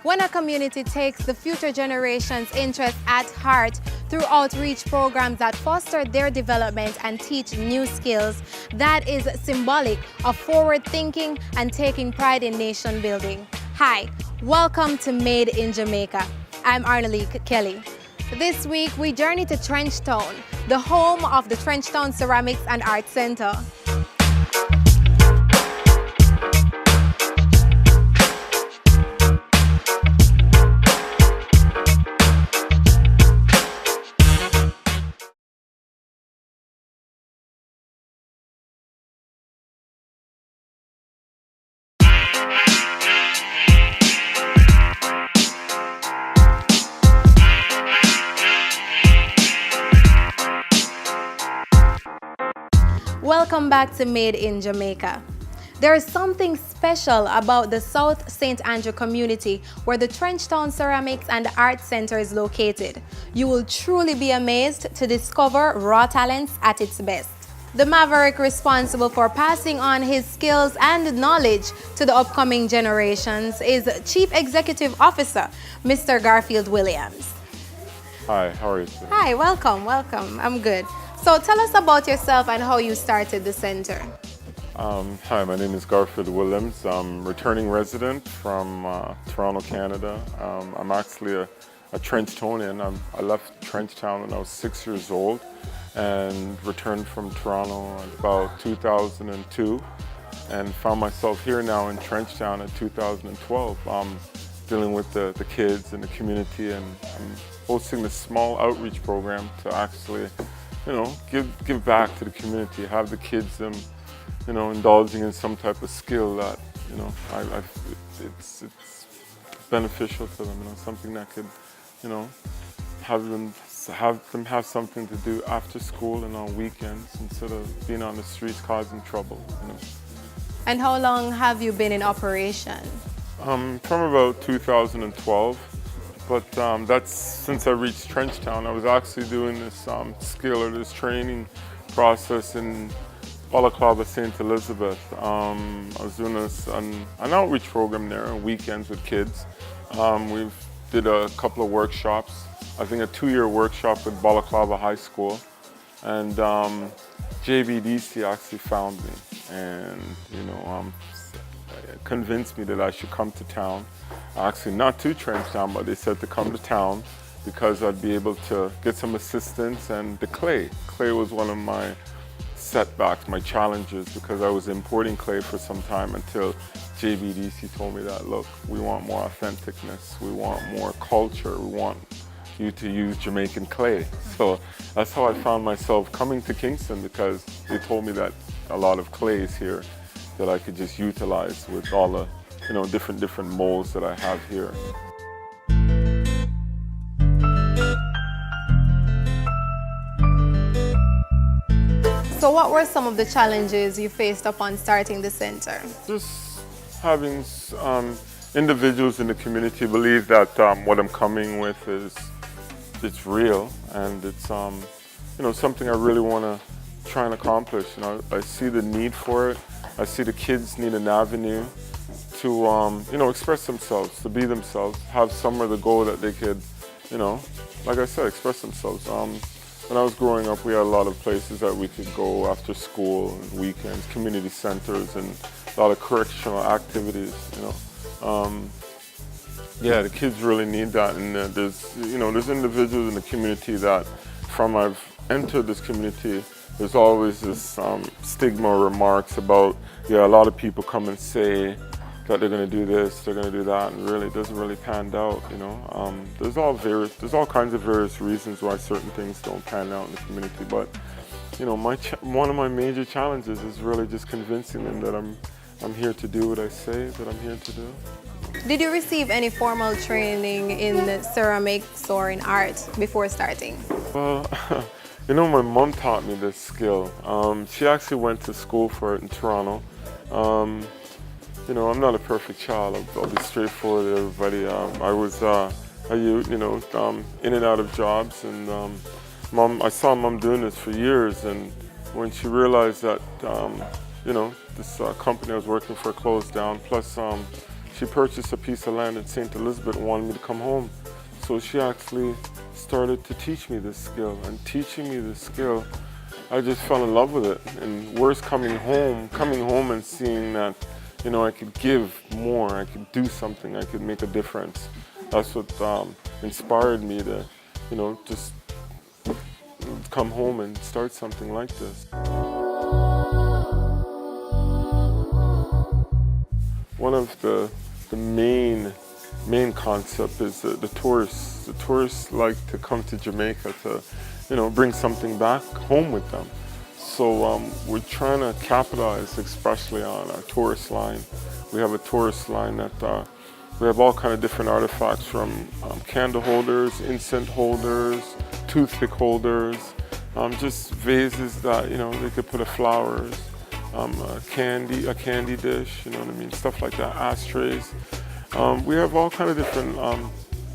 When a community takes the future generation's interests at heart through outreach programs that foster their development and teach new skills, that is symbolic of forward thinking and taking pride in nation building. Hi, welcome to Made in Jamaica. I'm Arnalique Kelly. This week we journey to Trenchtown, the home of the Trenchtown Ceramics and Art Center. Welcome back to Made in Jamaica. There is something special about the South St. Andrew community where the Trenchtown Ceramics and Art Center is located. You will truly be amazed to discover raw talents at its best. The maverick responsible for passing on his skills and knowledge to the upcoming generations is Chief Executive Officer, Mr. Garfield Williams. Hi, how are you today? Hi, welcome. I'm good. So tell us about yourself and how you started the center. Hi, my name is Garfield Williams. I'm a returning resident from Toronto, Canada. I'm actually a Trenchtownian. I left Trenchtown when I was 6 years old and returned from Toronto in about 2002 and found myself here now in Trenchtown in 2012, dealing with the kids and the community, and I'm hosting this small outreach program to actually give back to the community, have the kids indulging in some type of skill that, it's beneficial to them, something that could, have them have something to do after school and on weekends instead of being on the streets causing trouble, And how long have you been in operation? From about 2012. But that's since I reached Trenchtown. I was actually doing this skill or this training process in Balaclava, St. Elizabeth. I was doing an outreach program there on weekends with kids. We did a couple of workshops. I think a 2-year workshop with Balaclava High School. And JBDC actually found me and, convinced me that I should come to town. Actually not to Trenchtown, but they said to come to town because I'd be able to get some assistance, and the clay. Clay was one of my setbacks, my challenges, because I was importing clay for some time until JBDC told me that, look, we want more authenticness, we want more culture, we want you to use Jamaican clay. So that's how I found myself coming to Kingston, because they told me that a lot of clay is here that I could just utilize with all the different molds that I have here. So what were some of the challenges you faced upon starting the center? Just having individuals in the community believe that what I'm coming with it's real, and it's something I really want to try and accomplish. I see the need for it. I see the kids need an avenue to express themselves, to be themselves, have somewhere to go that they could, like I said, express themselves. When I was growing up, we had a lot of places that we could go after school and weekends, community centers, and a lot of correctional activities. The kids really need that, and there's individuals in the community that, from I've entered this community, there's always this stigma or remarks about, a lot of people come and say that they're going to do this, they're going to do that, and really it doesn't really pan out, There's all kinds of various reasons why certain things don't pan out in the community, but, one of my major challenges is really just convincing them that I'm here to do what I say that I'm here to do. Did you receive any formal training in ceramics or in art before starting? Well, my mom taught me this skill. She actually went to school for it in Toronto. I'm not a perfect child. I'll be straightforward with everybody. I was in and out of jobs, and I saw Mom doing this for years, and when she realized that this company I was working for closed down, plus she purchased a piece of land in St. Elizabeth and wanted me to come home. So she actually started to teach me this skill, and teaching me this skill, I just fell in love with it. And worse, coming home and seeing that, you know, I could give more, I could do something, I could make a difference. That's what inspired me to, you know, just come home and start something like this. One of the main concept is the tourists. The tourists like to come to Jamaica to, you know, bring something back home with them. So we're trying to capitalize especially on our tourist line. We have a tourist line that we have all kind of different artifacts, from candle holders, incense holders, toothpick holders, just vases that, you know, they could put flowers, a candy dish, you know what I mean, stuff like that, ashtrays. We have all kind of different,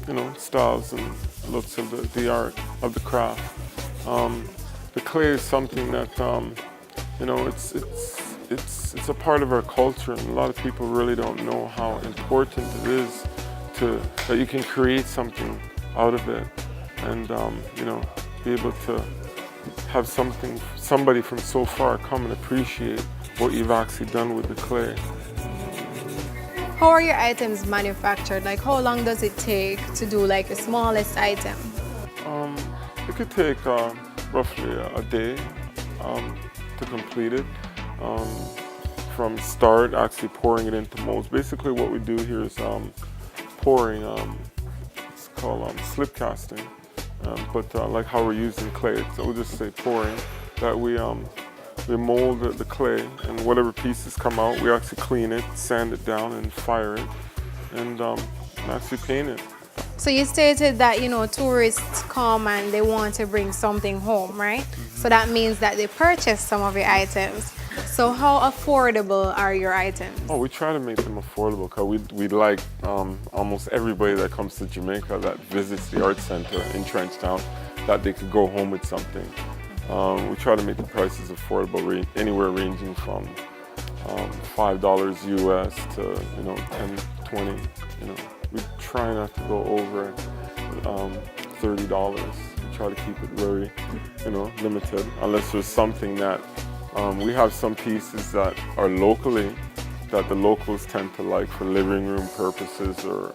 you know, styles and looks of the art, of the craft. The clay is something that, you know, it's a part of our culture, and a lot of people really don't know how important it is that you can create something out of it, and you know, be able to have somebody from so far come and appreciate what you've actually done with the clay. How are your items manufactured? Like, how long does it take to do like the smallest item? It could take roughly a day to complete it. From start, actually pouring it into molds. Basically what we do here is pouring, it's called slip casting, but like how we're using clay, so we'll just say pouring, that we mold the clay, and whatever pieces come out, we actually clean it, sand it down, and fire it, and actually paint it. So you stated that, you know, tourists come and they want to bring something home, right? Mm-hmm. So that means that they purchase some of your items. So how affordable are your items? Oh, we try to make them affordable, because we like almost everybody that comes to Jamaica that visits the art center in Trenchtown, that they could go home with something. We try to make the prices affordable, anywhere ranging from $5 US to, you know, 10, 20, you know. We try not to go over $30. We try to keep it very, you know, limited, unless there's something that we have some pieces that are locally, that the locals tend to like for living room purposes, or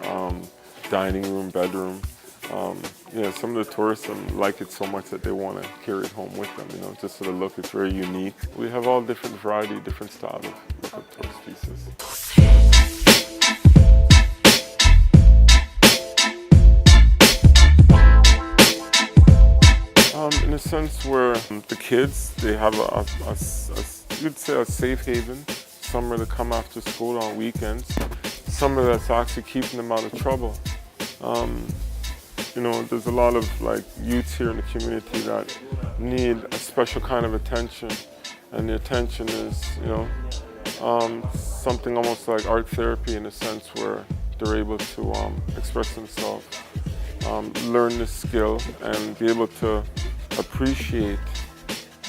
dining room, bedroom. Yeah, some of the tourists like it so much that they want to carry it home with them, you know, just for the look. It's very unique. We have all different variety, different styles of tourist pieces. In a sense where the kids, they have you'd say a safe haven, somewhere to come after school on weekends, somewhere that's actually keeping them out of trouble. You know, there's a lot of like youths here in the community that need a special kind of attention, and the attention is, you know, something almost like art therapy, in a sense where they're able to express themselves, learn this skill, and be able to appreciate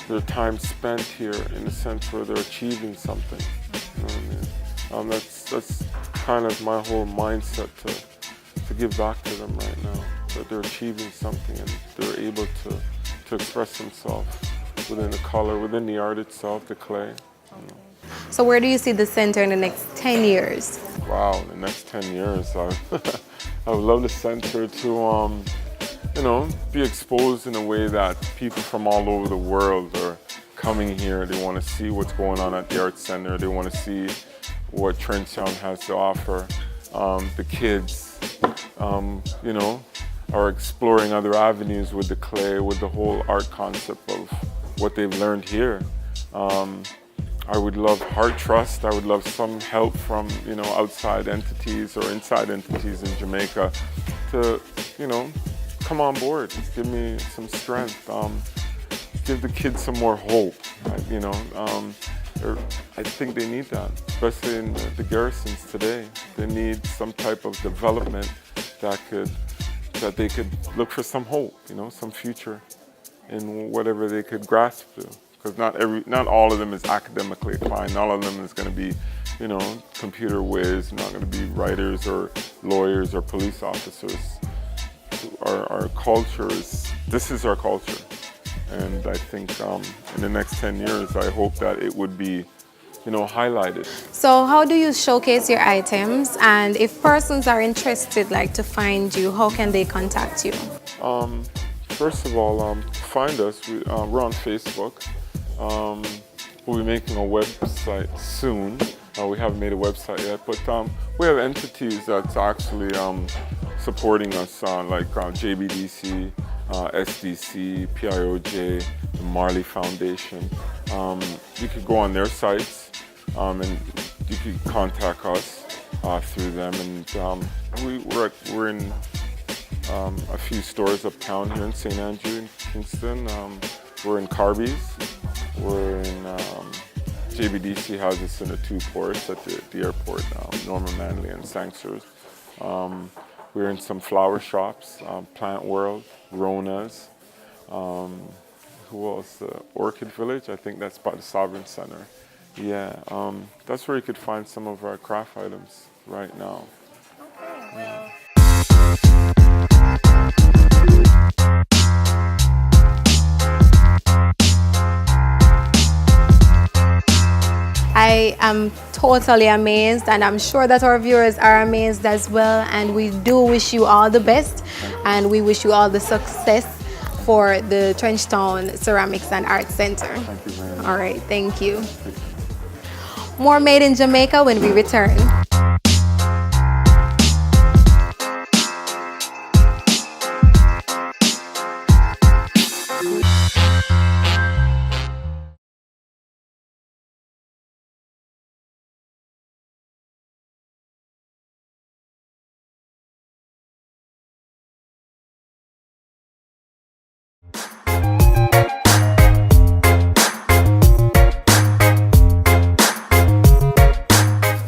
their time spent here, in a sense where they're achieving something. You know what I mean? That's kind of my whole mindset to give back to them right now, that they're achieving something and they're able to express themselves within the color, within the art itself, the clay. You know. So where do you see the center in the next 10 years? Wow, in the next 10 years, I would love the center to you know, be exposed in a way that people from all over the world are coming here. They want to see what's going on at the art center. They want to see what Trenchtown has to offer. The kids, you know, are exploring other avenues with the clay, with the whole art concept of what they've learned here. I would love Heart Trust. I would love some help from, you know, outside entities or inside entities in Jamaica to, you know, come on board, give me some strength, give the kids some more hope. You know, I think they need that, especially in the garrisons today. They need some type of development that they could look for some hope, you know, some future in whatever they could grasp to. because not all of them is academically inclined. Not all of them is going to be, you know, computer whiz. Not going to be writers or lawyers or police officers. Our culture this is our culture, and I think in the next 10 years, I hope that it would be, you know, highlighted. So how do you showcase your items, and if persons are interested, like, to find you, how can they contact you? First of all, find us. We're on Facebook. We'll be making a website soon. We haven't made a website yet, but we have entities that's actually supporting us, like JBDC, SDC, PIOJ, the Marley Foundation. You could go on their sites and you could contact us through them. And we're in a few stores uptown here in St. Andrew in Kingston. We're in Carby's. We're in JBDC has us in the 2 ports at the airport, Norman Manley and Sangsters. We're in some flower shops, Plant World, Rona's. Who else? Orchid Village, I think that's by the Sovereign Center. Yeah, that's where you could find some of our craft items right now. Okay, well. I am totally amazed, and I'm sure that our viewers are amazed as well, and we do wish you all the best, and we wish you all the success for the Trenchtown Ceramics and Art Center. Thank you very much. All right, thank you. More Made in Jamaica when we return.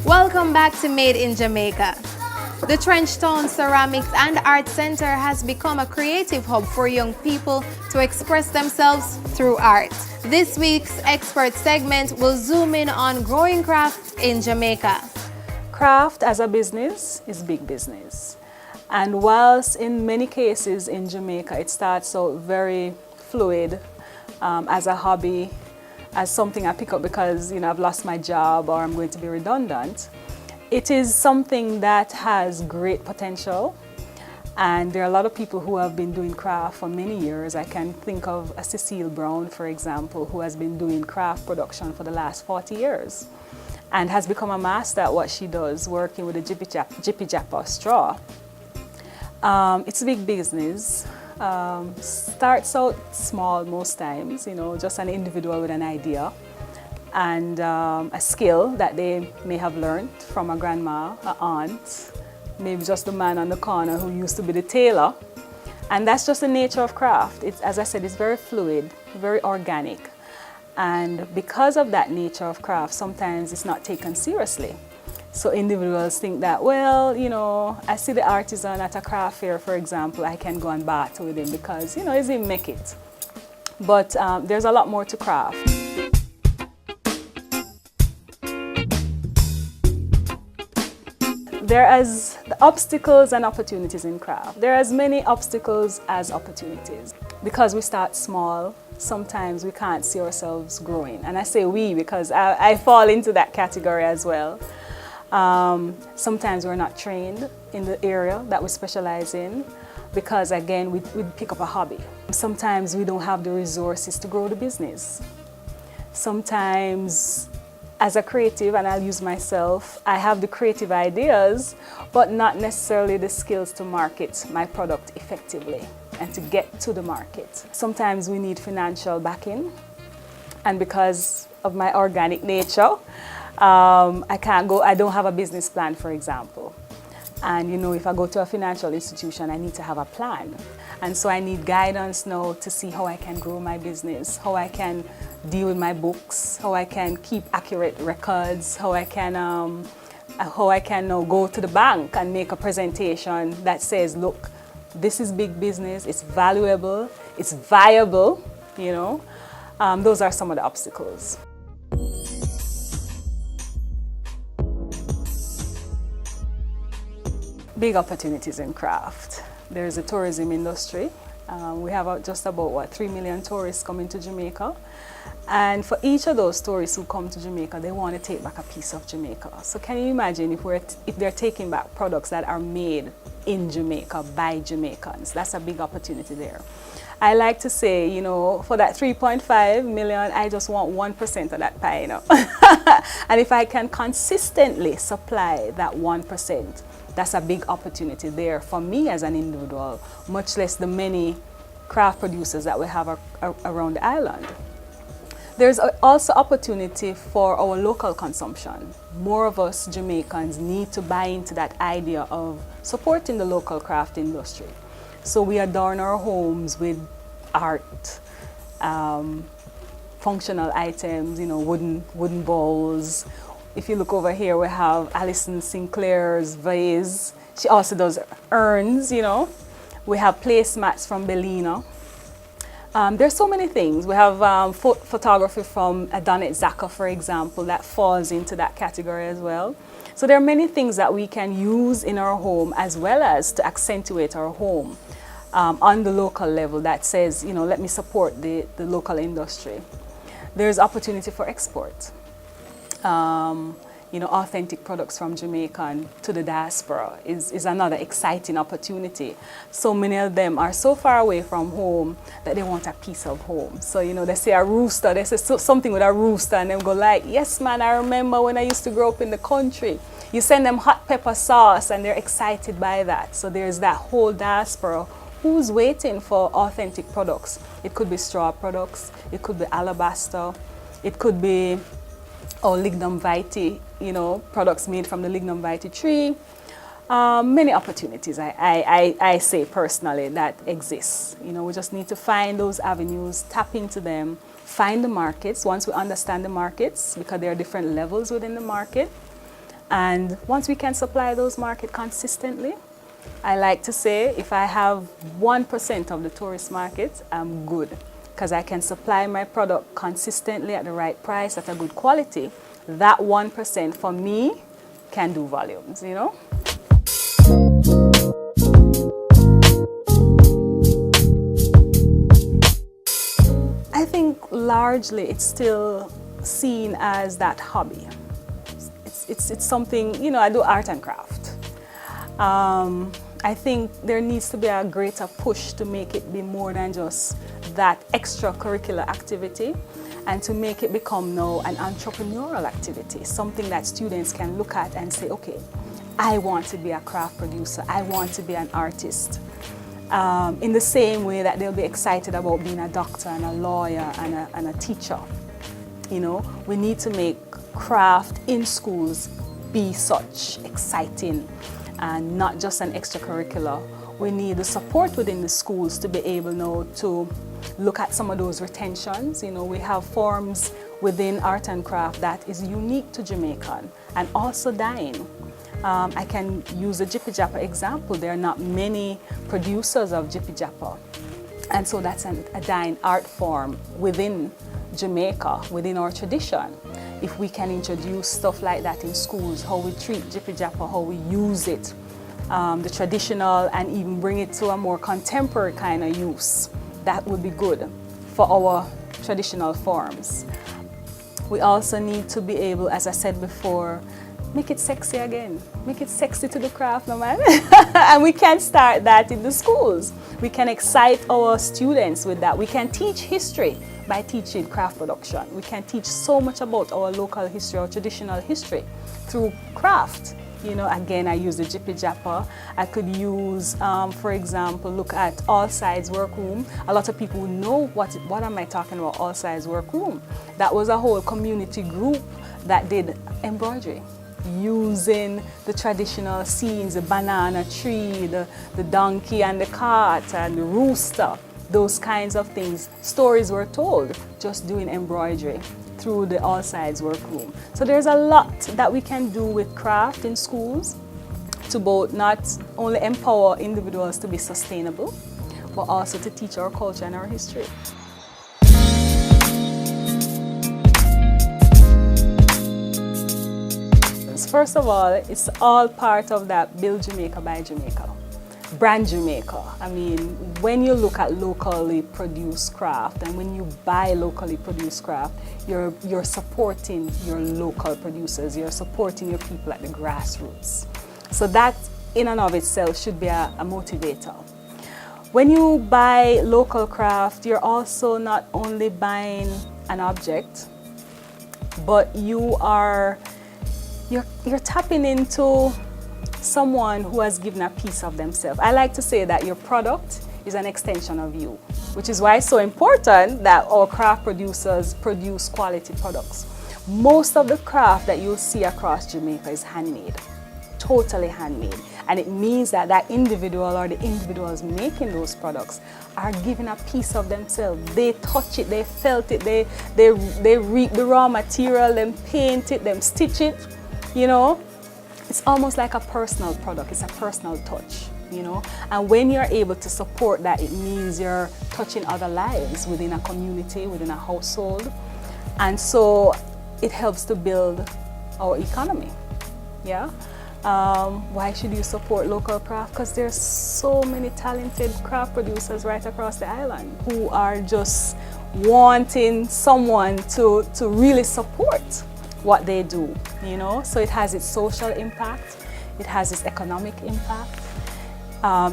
Welcome back to Made in Jamaica. The Trenchtown Ceramics and Art Center has become a creative hub for young people to express themselves through art. This week's expert segment will zoom in on growing craft in Jamaica. Craft as a business is big business. And whilst in many cases in Jamaica it starts out very fluid as a hobby, as something I pick up because, you know, I've lost my job or I'm going to be redundant, it is something that has great potential. And there are a lot of people who have been doing craft for many years. I can think of a Cecile Brown, for example, who has been doing craft production for the last 40 years and has become a master at what she does, working with a Jippy Japper straw. It's a big business. Starts out small most times, you know, just an individual with an idea and a skill that they may have learned from a grandma, an aunt, maybe just the man on the corner who used to be the tailor. And that's just the nature of craft. It's, as I said, it's very fluid, very organic. And because of that nature of craft, sometimes it's not taken seriously. So individuals think that, well, you know, I see the artisan at a craft fair, for example, I can go and barter with him because, you know, he's in make it. But there's a lot more to craft. There are the obstacles and opportunities in craft. There are as many obstacles as opportunities. Because we start small, sometimes we can't see ourselves growing. And I say we because I fall into that category as well. Sometimes we're not trained in the area that we specialize in because, again, we pick up a hobby. Sometimes we don't have the resources to grow the business. Sometimes, as a creative, and I'll use myself, I have the creative ideas, but not necessarily the skills to market my product effectively and to get to the market. Sometimes we need financial backing, and because of my organic nature, I don't have a business plan, for example. And you know, if I go to a financial institution, I need to have a plan. And so I need guidance now to see how I can grow my business, how I can deal with my books, how I can keep accurate records, how I can now go to the bank and make a presentation that says, look, this is big business, it's valuable, it's viable, you know. Those are some of the obstacles. Big opportunities in craft. There's a tourism industry. We have just about 3 million tourists coming to Jamaica. And for each of those tourists who come to Jamaica, they want to take back a piece of Jamaica. So can you imagine if they're taking back products that are made in Jamaica by Jamaicans? That's a big opportunity there. I like to say, you know, for that 3.5 million, I just want 1% of that pie, you know. And if I can consistently supply that 1%, that's a big opportunity there for me as an individual, much less the many craft producers that we have around the island. There's also opportunity for our local consumption. More of us Jamaicans need to buy into that idea of supporting the local craft industry. So we adorn our homes with art, functional items, you know, wooden bowls. If you look over here, we have Alison Sinclair's vase. She also does urns, you know. We have placemats from Bellina. There's so many things. We have photography from Donette Zaka, for example, that falls into that category as well. So there are many things that we can use in our home as well as to accentuate our home on the local level that says, you know, let me support the local industry. There's opportunity for export. You know, authentic products from Jamaica to the diaspora is another exciting opportunity. So many of them are so far away from home that they want a piece of home. So, you know, they say a rooster, they say something with a rooster and they go like, yes man, I remember when I used to grow up in the country. You send them hot pepper sauce and they're excited by that. So there's that whole diaspora who's waiting for authentic products. It could be straw products, it could be alabaster, it could be lignum vitae, you know, products made from the lignum vitae tree. Many opportunities, I say personally, that exists. You know, we just need to find those avenues, tap into them, find the markets. Once we understand the markets, because there are different levels within the market, and once we can supply those markets consistently, I like to say if I have 1% of the tourist market, I'm good. Because I can supply my product consistently at the right price, at a good quality, that 1% for me can do volumes, you know? I think largely it's still seen as that hobby. It's something, you know, I do art and craft. I think there needs to be a greater push to make it be more than just that extracurricular activity and to make it become now an entrepreneurial activity, something that students can look at and say, okay, I want to be a craft producer, I want to be an artist. In the same way that they'll be excited about being a doctor and a lawyer and a teacher. You know, we need to make craft in schools be such exciting and not just an extracurricular. We need the support within the schools to be able now to look at some of those retentions. You know, we have forms within art and craft that is unique to Jamaican and also dying. I can use a Jippy Jappa example. There are not many producers of Jippy Jappa. And so that's a dying art form within Jamaica, within our tradition. If we can introduce stuff like that in schools, how we treat Jippy Jappa, how we use it, the traditional, and even bring it to a more contemporary kind of use, that would be good for our traditional forms. We also need to be able, as I said before, make it sexy again. Make it sexy to the craft, no man. And we can start that in the schools. We can excite our students with that. We can teach history by teaching craft production. We can teach so much about our local history, our traditional history through craft. You know, again, I use the Jippy Jappa. I could use, for example, look at All Sides Workroom. A lot of people know what am I talking about, All Sides Workroom. That was a whole community group that did embroidery, using the traditional scenes, the banana tree, the donkey and the cart and the rooster, those kinds of things. Stories were told just doing embroidery through the All Sides Workroom. So there's a lot that we can do with craft in schools to both not only empower individuals to be sustainable, but also to teach our culture and our history. because first of all, it's all part of that Build Jamaica by Jamaica. Brand Jamaica. I mean, when you look at locally produced craft and when you buy locally produced craft, you're supporting your local producers, you're supporting your people at the grassroots. So that in and of itself should be a motivator. When you buy local craft, you're also not only buying an object, but you're tapping into someone who has given a piece of themselves. I like to say that your product is an extension of you, which is why it's so important that our craft producers produce quality products. Most of the craft that you'll see across Jamaica is handmade, totally handmade. And it means that that individual or the individuals making those products are giving a piece of themselves. They touch it, they felt it, they reap the raw material, them paint it, them stitch it, you know. It's almost like a personal product, it's a personal touch, you know. And when you're able to support that, it means you're touching other lives within a community, within a household. And so it helps to build our economy, yeah. Why should you support local craft? Because there's so many talented craft producers right across the island who are just wanting someone to really support what they do, you know. So it has its social impact, it has its economic impact,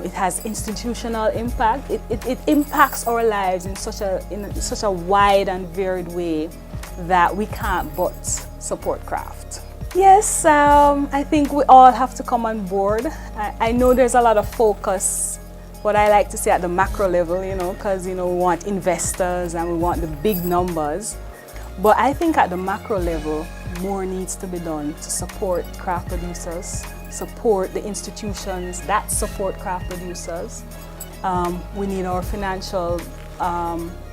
it has institutional impact. It impacts our lives in such a wide and varied way that we can't but support craft. Yes, I think we all have to come on board. I know there's a lot of focus, what I like to say at the macro level, you know, because, you know, we want investors and we want the big numbers. But I think at the macro level, more needs to be done to support craft producers, support the institutions that support craft producers. We need our financial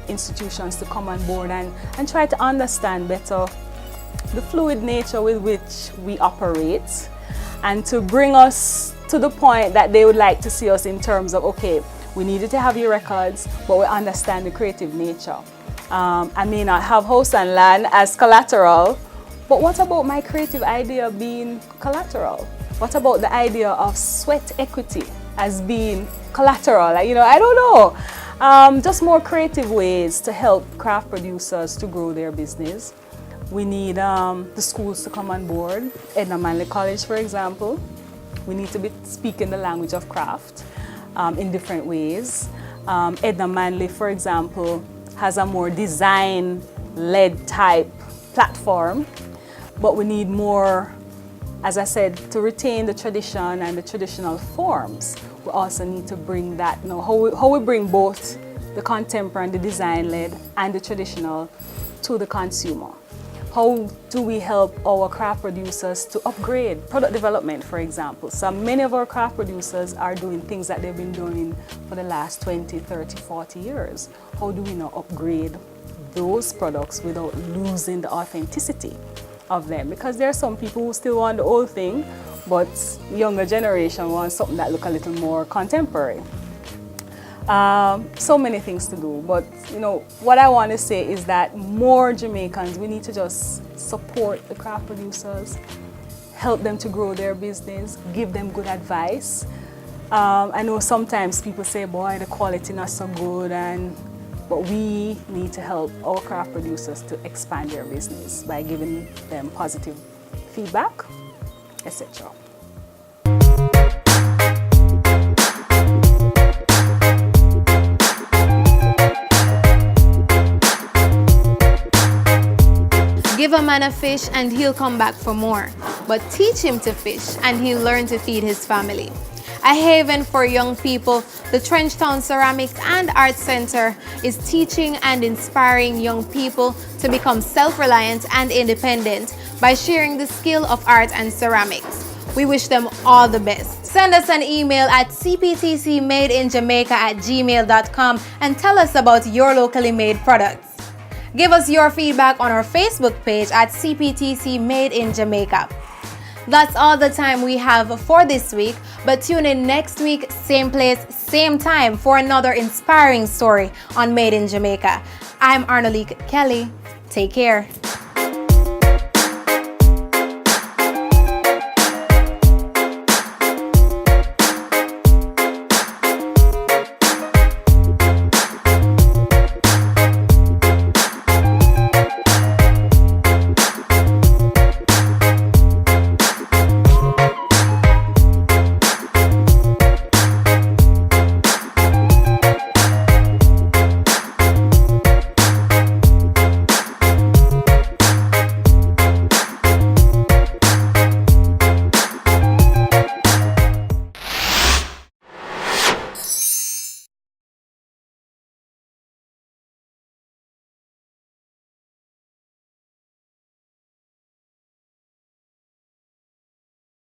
institutions to come on board and try to understand better the fluid nature with which we operate, and to bring us to the point that they would like to see us in terms of, okay, we needed to have your records, but we understand the creative nature. I may not have house and land as collateral, but what about my creative idea being collateral? What about the idea of sweat equity as being collateral? You know, I don't know. Just more creative ways to help craft producers to grow their business. We need the schools to come on board. Edna Manley College, for example. We need to be speaking the language of craft in different ways. Edna Manley, for example, has a more design-led type platform, but we need more, as I said, to retain the tradition and the traditional forms. We also need to bring that, you know, how we bring both the contemporary and the design-led and the traditional to the consumer. How do we help our craft producers to upgrade product development, for example? So many of our craft producers are doing things that they've been doing for the last 20, 30, 40 years. How do we now upgrade those products without losing the authenticity of them? Because there are some people who still want the old thing, but younger generation wants something that looks a little more contemporary. So many things to do, but you know what I want to say is that more Jamaicans, we need to just support the craft producers, help them to grow their business, give them good advice. I know sometimes people say, boy, the quality not so good, but we need to help our craft producers to expand their business by giving them positive feedback, etc. Give a man a fish and he'll come back for more. But teach him to fish and he'll learn to feed his family. A haven for young people, the Trenchtown Ceramics and Art Center is teaching and inspiring young people to become self-reliant and independent by sharing the skill of art and ceramics. We wish them all the best. Send us an email at cptcmadeinjamaica@gmail.com and tell us about your locally made products. Give us your feedback on our Facebook page at CPTC Made in Jamaica. That's all the time we have for this week, but tune in next week, same place, same time for another inspiring story on Made in Jamaica. I'm Arnolique Kelly. Take care.